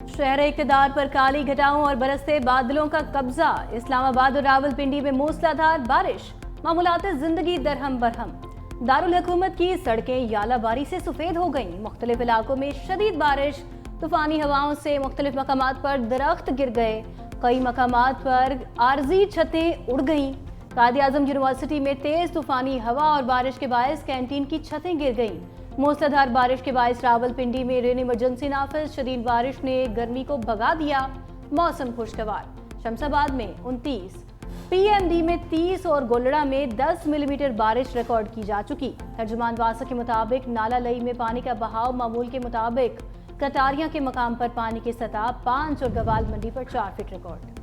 शहर इक़्तिदार पर काली घटाओं और बरसते बादलों का कब्जा। इस्लामाबाद और रावलपिंडी में मूसलाधार बारिश, मामूलाते जिंदगी दरहम बरहम। दारुल हुकूमत की सड़कें यालाबारी से सफेद हो गईं। मुख्तलिफ इलाकों में शदीद बारिश, तूफानी हवाओं से मुख्तलिफ मकामात पर दरख्त गिर गए। कई मकामात पर आरजी छतें उड़ गईं। कायद-ए-आज़म यूनिवर्सिटी में तेज तूफानी हवा और बारिश के बायस कैंटीन की छतें गिर गईं। मूसलाधार बारिश के बायस रावलपिंडी में रेन इमरजेंसी नाफिज। शदीद बारिश ने गर्मी को भगा दिया, मौसम खुशगवार। शमशाबाद में 29, पीएमडी में 30 और गोलड़ा में 10 मिलीमीटर बारिश रिकॉर्ड की जा चुकी। तर्जुमान वासा के मुताबिक नाला लई में पानी का बहाव मामूल के मुताबिक। कटारियां के मकाम पर पानी की सतह 5 और गवाल मंडी पर 4 फीट रिकॉर्ड।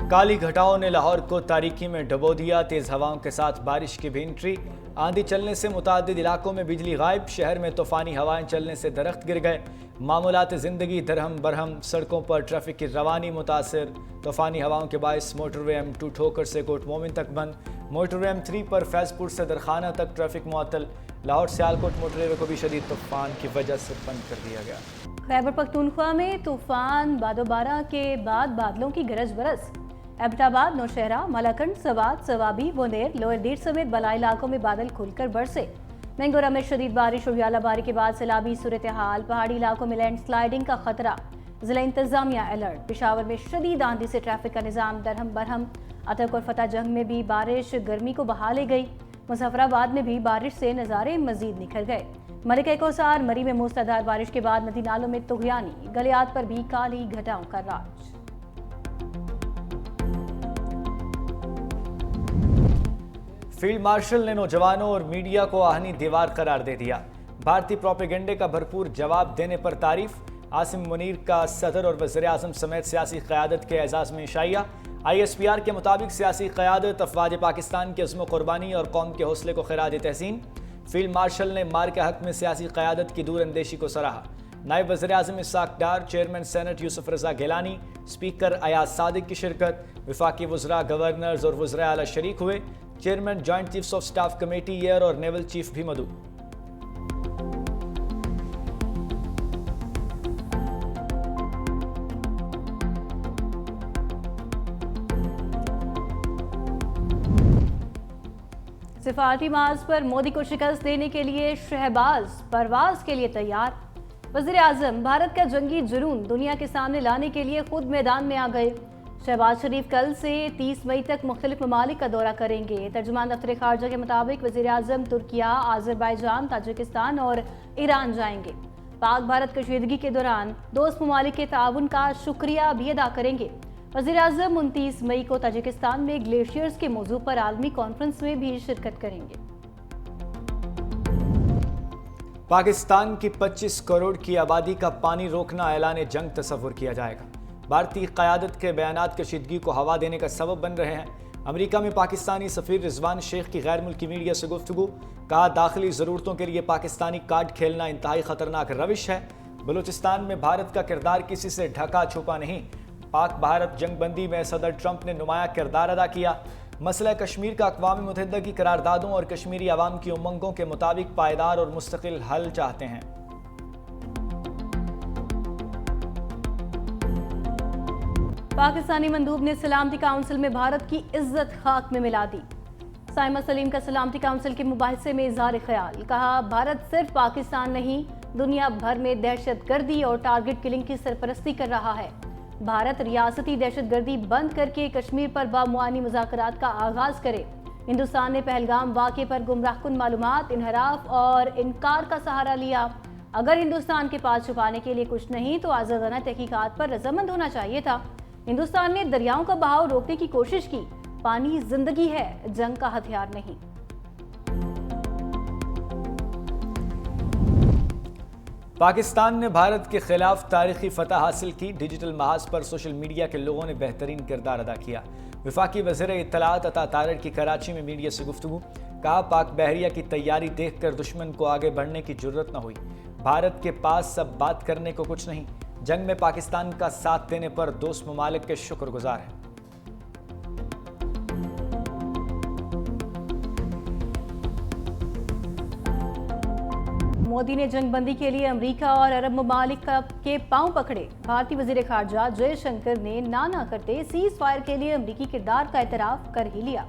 काली घटाओं ने लाहौर को तारीकी में डुबो दिया। तेज हवाओं के साथ बारिश की भी एंट्री। आंधी चलने से मुतादिद इलाकों में बिजली गायब। शहर में तूफानी हवाएं चलने से दरख्त गिर गए। मामूलात जिंदगी दरहम बरहम। सड़कों पर ट्रैफिक की रवानी मुतासर। तूफानी हवाओं के बायस मोटरवे M2 ठोकर से कोट मोमिन तक बंद। मोटरवे M3 पर फैजपुर से दरखाना तक ट्रैफिक मुअत्तल। लाहौर सियालकोट मोटरवे को भी शदीद तूफान की वजह से बंद कर दिया गया। खैबर पख्तूनख्वा में तूफान बादोबारा के बाद बादलों की गरज बरस। एबटाबाद, नौशहरा, मलाकंड, सवात, सवाबी, बोनेर, लोअर दीर समेत बलाई इलाकों में बादल खुलकर बरसे। मैंगोरा में शदीद बारिश और यालाबारी के बाद सैलाबी सूरत हाल। पहाड़ी इलाकों में लैंड स्लाइडिंग का खतरा। जिला इंतजामिया अलर्ट। पेशावर में शदीद आंधी से ट्रैफिक का निज़ाम दरहम बरहम। अतक और फतेह जंग में भी बारिश गर्मी को बहा ले गई। मुजफ्फराबाद में भी बारिश से नज़ारे मजीद निखर गए। मलिका कोसार मरी में मूसलाधार बारिश के बाद नदी नालों में तुगयानी। गलियात पर भी काली घटाओं का राज। फील्ड मार्शल ने नौजवानों और मीडिया को आहनी दीवार करार दे दिया। भारतीय प्रोपेगेंडे का भरपूर जवाब देने पर तारीफ। आसिम मुनीर का सदर और वज़ीर आज़म समेत सियासी क़यादत के एजाज़ में इशाइया। ISPR के मुताबिक सियासी क़यादत अफ़वाज पाकिस्तान की अज़्म क़ुरबानी और कौम के हौसले को खिराज तहसीन। फील्ड मार्शल ने मार के हक़ में सियासी क़यादत की दूर अंदेशी को सराहा। नायब वज़ीर आज़म इस्हाक़ डार, चेयरमैन सेनेट यूसुफ रज़ा गिलानी, स्पीकर अयाज सादिक की शिरकत। वफाकी वज़रा, गवर्नर्स और वज़रा आला शरीक हुए। Chairman joint chiefs of staff committee air और नेवल चीफ भी मदऊ। सिफारती मार्च पर मोदी को शिकस्त देने के लिए शहबाज परवाज के लिए तैयार। वज़ीर आज़म भारत का जंगी जुनून दुनिया के सामने लाने के लिए खुद मैदान में आ गए। शहबाज शरीफ कल से 30 मई तक मुख्तलिफ ममालिक का दौरा करेंगे। तर्जुमान दफ्तर खारजा के मुताबिक वज़ीर आज़म तुर्किया, आज़रबाईजान, ताजिकिस्तान और ईरान जाएंगे। पाक भारत कशीदगी के दौरान दोस्त ममालिक के ताउन का शुक्रिया भी अदा करेंगे। वज़ीर आज़म 29 मई को ताजिकिस्तान में ग्लेशियर्स के मौजू पर आलमी कॉन्फ्रेंस में भी शिरकत करेंगे। पाकिस्तान की 25 करोड़ की आबादी का पानी रोकना ऐलान जंग तस्वुर किया जाएगा। भारतीय क़यादत के बयानात कशीदगी को हवा देने का सबब बन रहे हैं। अमेरिका में पाकिस्तानी सफ़ीर रिजवान शेख की गैर मुल्की मीडिया से गुफ्तगू। कहा, दाखिली ज़रूरतों के लिए पाकिस्तानी कार्ड खेलना इंतहाई ख़तरनाक रविश है। बलूचिस्तान में भारत का किरदार किसी से ढका छुपा नहीं। पाक भारत जंगबंदी में सदर ट्रंप ने नुमाया किरदार अदा किया। मसला कश्मीर का अक़वाम मुत्तहिदा की करारदादों और कश्मीरी अवाम की उमंगों के मुताबिक पायदार और मुस्तकिल हल चाहते हैं। पाकिस्तानी मंदूब ने सलामती काउंसिल में भारत की इज्जत खाक में मिला दी। साइमा सलीम का सलामती काउंसिल के मुबाहिसे में इज़हार ख्याल। कहा, भारत सिर्फ पाकिस्तान नहीं दुनिया भर में दहशत गर्दी और टारगेट किलिंग की सरपरस्ती कर रहा है। भारत रियासती दहशत गर्दी बंद करके कश्मीर पर बामुआनी मुज़ाकरात का आगाज करे। हिंदुस्तान ने पहलगाम वाक़े पर गुमराहकुन मालूमात, इनहराफ और इनकार का सहारा लिया। अगर हिंदुस्तान के पास छुपाने के लिए कुछ नहीं तो आज़ादाना तहकीकात पर रजामंद होना चाहिए था। हिंदुस्तान ने दरियाओं का बहाव रोकने की कोशिश की। पानी जिंदगी है, जंग का हथियार नहीं। पाकिस्तान ने भारत के खिलाफ तारीखी फतह हासिल की। डिजिटल महाज पर सोशल मीडिया के लोगों ने बेहतरीन किरदार अदा किया। वफाकी वज़ीर इत्तलात अता तारड़ की कराची में मीडिया से गुफ्तगू। कहा, पाक बहरिया की तैयारी देखकर दुश्मन को आगे बढ़ने की जुर्रत न हुई। भारत के पास सब बात करने को कुछ नहीं। जंग में पाकिस्तान का साथ देने पर दोस्त ममालिक के शुक्रगुजार हैं। मोदी ने जंग बंदी के लिए अमेरिका और अरब ममालिक के पांव पकड़े। भारतीय वजीर खारजा जयशंकर ने ना करते सीज फायर के लिए अमेरिकी किरदार का एतराफ कर ही लिया।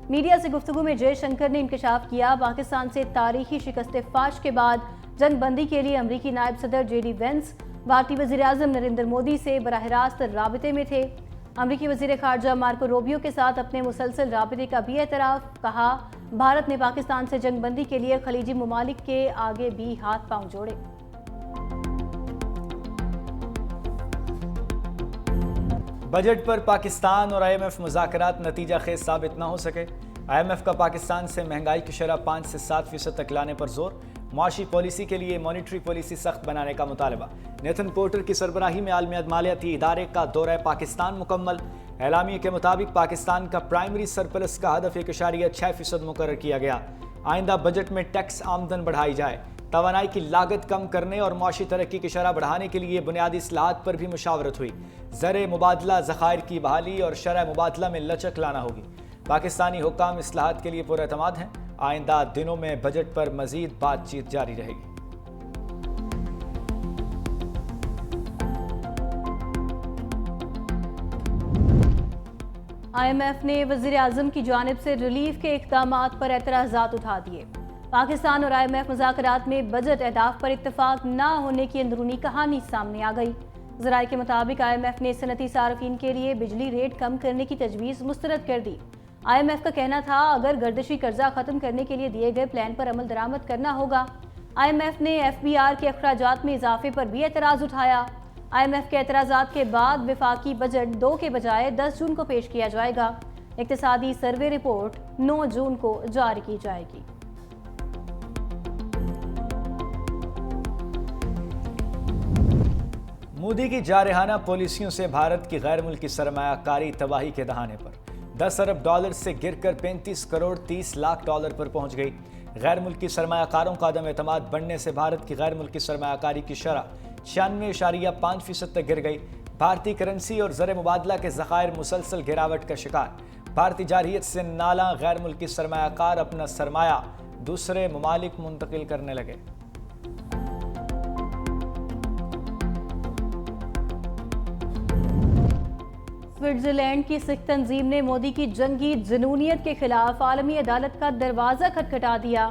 मीडिया से गुफ्तगू में जयशंकर ने इंकशाफ किया, पाकिस्तान से तारीखी शिकस्त फाश के बाद जंग बंदी के लिए अमेरिकी नायब सदर JD वेंस भारतीय वजीर आज़म नरेंद्र मोदी से बराह रास्त राबिते में थे। अमेरिकी वजीर खारजा मार्को रूबियो के साथ अपने मुसलसल राबिते का भी एतराफ। कहा, भारत ने पाकिस्तान से जंग बंदी के लिए खलीजी ममालिक के आगे भी हाथ पांव जोड़े। बजट पर पाकिस्तान और IMF मुज़ाकरात नतीजा खेज साबित न हो सके। IMF का पाकिस्तान से महंगाई की शरह 5 से 7% तक लाने पर जोर। मुआशी पॉलिसी के लिए मॉनिटरी पॉलिसी सख्त बनाने का मुतालबा। नेथन पोर्टर की सरबराही में आलमी मालियाती इदारे का दौरा पाकिस्तान मुकम्मल। एलामिया के मुताबिक पाकिस्तान का प्राइमरी सरप्लस का हदफ 1.6% मुकर्रर किया गया। आइंदा बजट में टैक्स आमदन बढ़ाई जाए। तवानाई की लागत कम करने और मुआशी तरक्की की शरह बढ़ाने के लिए बुनियादी इस्लाहात पर भी मुशावरत हुई। ज़र मुबादला ज़खायर की बहाली और शरह मुबादला में लचक लाना होगी। पाकिस्तानी हुक्काम इस्लाहात के लिए पुरएतमाद हैं। आइंदा दिनों में बजट पर मजीद बातचीत जारी रहेगी। IMF ने वज़ीर आज़म की जानिब से रिलीफ के इक़दामात पर एतराज़ात उठा दिए। पाकिस्तान और IMF मुज़ाकरात में बजट अहदाफ पर इत्तफाक न होने की अंदरूनी कहानी सामने आ गई। ज़राए के मुताबिक IMF ने सनती सार्फिन के लिए बिजली रेट कम करने की तजवीज़ मुस्तरद कर दी। IMF का कहना था, अगर गर्दिशी कर्जा खत्म करने के लिए दिए गए प्लान पर अमल दरामद करना होगा। IMF ने FBR के अखराजात में इजाफे पर भी एतराज़ उठाया। IMF के एतराज़ात के बाद विफाकी बजट 2 के बजाय 10 जून को पेश किया जाएगा। इक्तिसादी सर्वे रिपोर्ट 9 जून को जारी की जाएगी। मोदी की जारहाना पॉलिसियों से भारत की गैर मुल्की सरमायाकारी तबाही के दहाने पर 10 अरब डॉलर से गिरकर 35 करोड़ 30 लाख डॉलर पर पहुंच गई। गैर मुल्की सरमायाकारों का अदम एतमाद बढ़ने से भारत की गैर मुल्की सरमायाकारी की शरह 96.5% तक गिर गई। भारतीय करेंसी और ज़र मुबादला के ज़खायर मुसलसल गिरावट का शिकार। भारतीय जारहियत से नाला गैर मुल्की सरमायाकार अपना सरमाया दूसरे ममालिक मुंतकिल करने लगे। स्विट्जरलैंड की सिख तंजीम ने मोदी की जंगी जुनूनियत के खिलाफ आलमी अदालत का दरवाजा खटखटा दिया।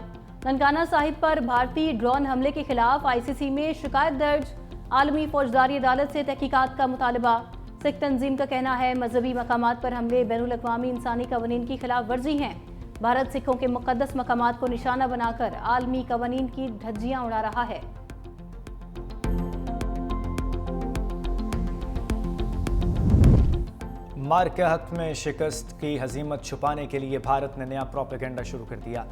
ननकाना साहिब पर भारतीय ड्रोन हमले के खिलाफ ICC में शिकायत दर्ज। आलमी फौजदारी अदालत से तहकीकात का मुतालबा। सिख तंजीम का कहना है, मजहबी मकामात पर हमले बैनुल-अक़वामी इंसानी कवानीन की खिलाफ वर्जी हैं। भारत सिखों के मुक़द्दस मकामात को निशाना बनाकर आलमी कवानीन की धज्जियां उड़ा रहा है। मार के हक में शिकस्त की हजीमत छुपाने के लिए भारत ने नया प्रोपेगेंडा शुरू कर दिया।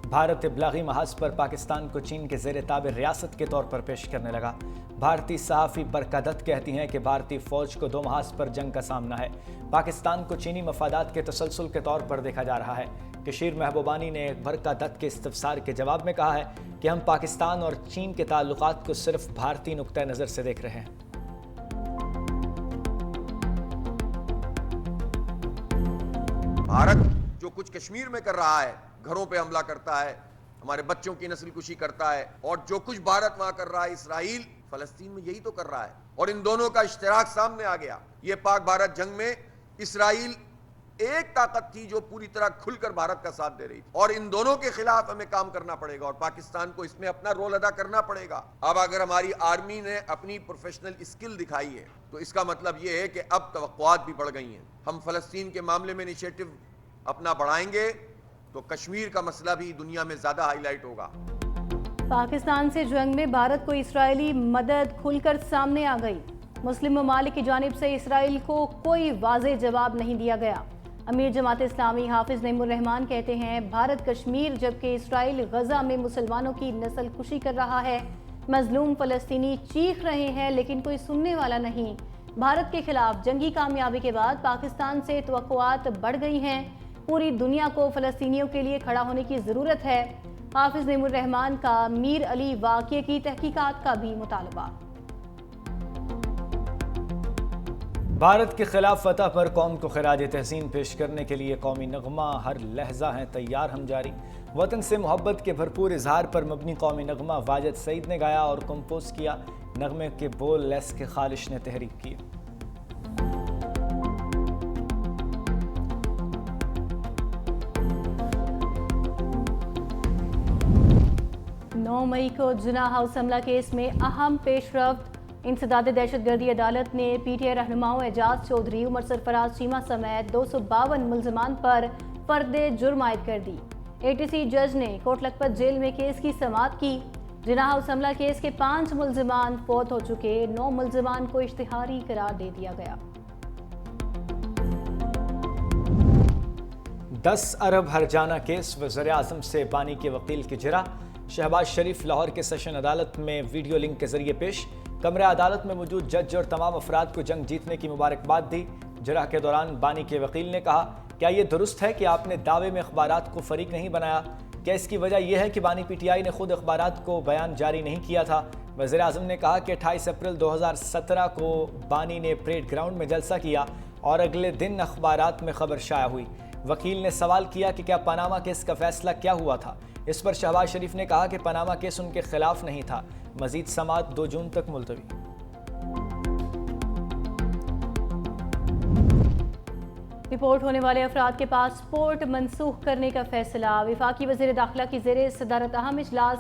भारत इब्लागी महाज पर पाकिस्तान को चीन के ज़ेर ताबे रियासत के तौर पर पेश करने लगा। भारतीय सहाफ़ी बरकदत कहती हैं कि भारतीय फ़ौज को 2 महाज पर जंग का सामना है। पाकिस्तान को चीनी मफादात के तसलसल के तौर पर देखा जा रहा है। कशीर महबूबानी ने बरकदत के इस्तफसार के जवाब में कहा है कि हम पाकिस्तान और चीन के ताल्लुकात को सिर्फ भारतीय नुक्ता नज़र से देख रहे हैं। भारत जो कुछ कश्मीर में कर रहा है, घरों पे हमला करता है, हमारे बच्चों की नस्ल कुशी करता है, और जो कुछ भारत वहां कर रहा है, इसराइल फलस्तीन में यही तो कर रहा है। और इन दोनों का इश्तिराक सामने आ गया। ये पाक भारत जंग में इसराइल एक ताकत थी जो पूरी तरह खुलकर भारत का साथ दे रही थी, और इन दोनों के खिलाफ हमें काम करना पड़ेगा और पाकिस्तान को इसमें अपना रोल अदा करना पड़ेगा। अब अगर हमारी आर्मी ने अपनी प्रोफेशनल स्किल दिखाई है तो इसका मतलब ये है कि अब तवक्कुआत भी बढ़ गई हैं। हम फलस्तीन के मामले में इनिशिएटिव अपना बढ़ाएंगे तो कश्मीर का मसला भी दुनिया में ज्यादा हाईलाइट होगा। पाकिस्तान से जंग में भारत को इस्राएली मदद खुलकर सामने आ गई। मुस्लिम ममालिक की जानिब से इसराइल को कोई वाज़ेह जवाब नहीं दिया गया। अमीर जमात इस्लामी हाफिज नईमुर रहमान कहते हैं, भारत कश्मीर जबकि इसराइल गजा में मुसलमानों की नस्ल कुशी कर रहा है। मजलूम फलस्तीनी चीख रहे हैं लेकिन कोई सुनने वाला नहीं। भारत के खिलाफ जंगी कामयाबी के बाद पाकिस्तान से तवक्कुआत बढ़ गई हैं। पूरी दुनिया को फलस्तीनियों के लिए खड़ा होने की ज़रूरत है। हाफिज नईमुर रहमान का मीर अली वाक़ये की तहकीकात का भी मुतालबा। بھارت کے خلاف فتح پر قوم کو خراج تحسین پیش کرنے کے لیے قومی نغمہ ہر لحظہ ہیں تیار ہم جاری۔ وطن سے محبت کے بھرپور اظہار پر مبنی قومی نغمہ واجد سعید نے گایا اور کمپوز کیا۔ نغمے کے بول لیس کے خالش نے تحریک کیے۔ 9 مئی کو جناح ہاؤس حملہ کیس میں اہم پیش رفت۔ انسداد دہشت گردی عدالت نے پی ٹی آئی رہنماؤں اعجاز چودھری، عمر سرفراز چیمہ سمیت 252 ملزمان پر فرد جرم عائد کر دی۔ اے ٹی سی جج نے کوٹ لکھپت جیل میں کیس کی سماعت کی۔ جناح ہاؤس حملہ کیس کے 5 ملزمان فوت ہو چکے، 9 ملزمان کو اشتہاری قرار دے دیا گیا۔ 10 ارب ہرجانہ کیس، وزیر اعظم سے بانی کے وکیل کی جرح۔ شہباز شریف لاہور کے سیشن عدالت میں ویڈیو لنک کے ذریعے پیش۔ کمرہ عدالت میں موجود جج اور تمام افراد کو جنگ جیتنے کی مبارکباد دی۔ جرح کے دوران بانی کے وکیل نے کہا، کیا یہ درست ہے کہ آپ نے دعوے میں اخبارات کو فریق نہیں بنایا؟ کیا اس کی وجہ یہ ہے کہ بانی پی ٹی آئی نے خود اخبارات کو بیان جاری نہیں کیا تھا؟ وزیر اعظم نے کہا کہ 28 اپریل 2017 کو بانی نے پریڈ گراؤنڈ میں جلسہ کیا اور اگلے دن اخبارات میں خبر شائع ہوئی۔ وکیل نے سوال کیا کہ کیا پاناما کیس کا فیصلہ کیا ہوا تھا؟ اس پر شہباز شریف نے کہا کہ پاناما کیس ان کے خلاف نہیں تھا۔ مزید سماعت 2 جون تک ملتوی۔ رپورٹ ہونے والے افراد کے پاسپورٹ منسوخ کرنے کا فیصلہ۔ وفاقی وزیر داخلہ کی زیر صدارت اہم اجلاس۔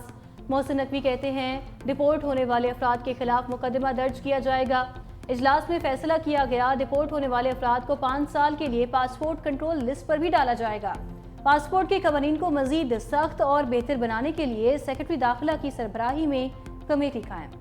محسن نقوی کہتے ہیں، رپورٹ ہونے والے افراد کے خلاف مقدمہ درج کیا جائے گا۔ اجلاس میں فیصلہ کیا گیا، رپورٹ ہونے والے افراد کو 5 سال کے لیے پاسپورٹ کنٹرول لسٹ پر بھی ڈالا جائے گا۔ پاسپورٹ کے قوانین کو مزید سخت اور بہتر بنانے کے لیے سیکرٹری داخلہ کی سربراہی میں کمیٹی قائم۔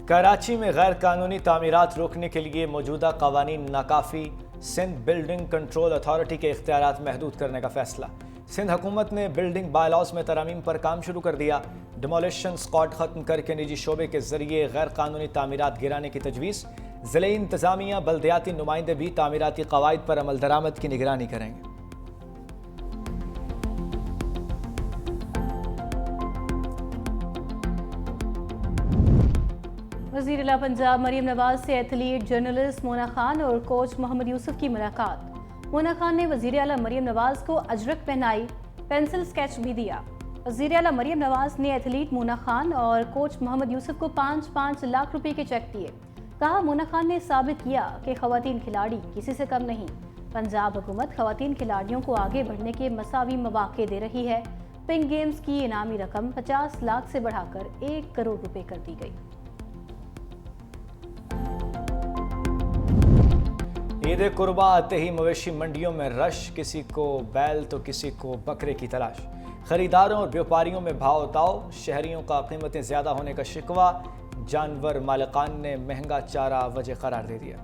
کراچی میں غیر قانونی تعمیرات روکنے کے لیے موجودہ قوانین ناکافی، سندھ بلڈنگ کنٹرول اتھارٹی کے اختیارات محدود کرنے کا فیصلہ۔ سندھ حکومت نے بلڈنگ بائی لاز میں ترامیم پر کام شروع کر دیا۔ ڈیمولیشن سکواڈ ختم کر کے نجی شعبے کے ذریعے غیر قانونی تعمیرات گرانے کی تجویز۔ ضلعی انتظامیہ، بلدیاتی نمائندے بھی تعمیراتی قواعد پر عمل درآمد کی نگرانی کریں گے۔ وزیر اعلیٰ پنجاب مریم نواز سے ایتھلیٹ، جرنلسٹ مونا خان اور کوچ محمد یوسف کی ملاقات۔ مونا خان نے وزیر اعلیٰ مریم نواز کو اجرک پہنائی، پینسل سکیچ بھی دیا۔ وزیر اعلیٰ مریم نواز نے ایتھلیٹ مونا خان اور کوچ محمد یوسف کو 5-5 لاکھ روپے کے چیک دیے۔ کہا، مونا خان نے ثابت کیا کہ خواتین کھلاڑی کسی سے کم نہیں۔ پنجاب حکومت خواتین کھلاڑیوں کو آگے بڑھنے کے مساوی مواقع دے رہی ہے۔ پنک گیمز کی انعامی رقم 50 لاکھ سے بڑھا کر 1 کروڑ روپے کر دی گئی۔ عید قربا آتے ہی مویشی منڈیوں میں رش، کسی کو بیل تو کسی کو بکرے کی تلاش۔ خریداروں اور بیوپاریوں میں بھاؤ تاؤ، شہریوں کا قیمتیں زیادہ ہونے کا شکوہ۔ جانور مالکان نے مہنگا چارہ وجہ قرار دے دیا۔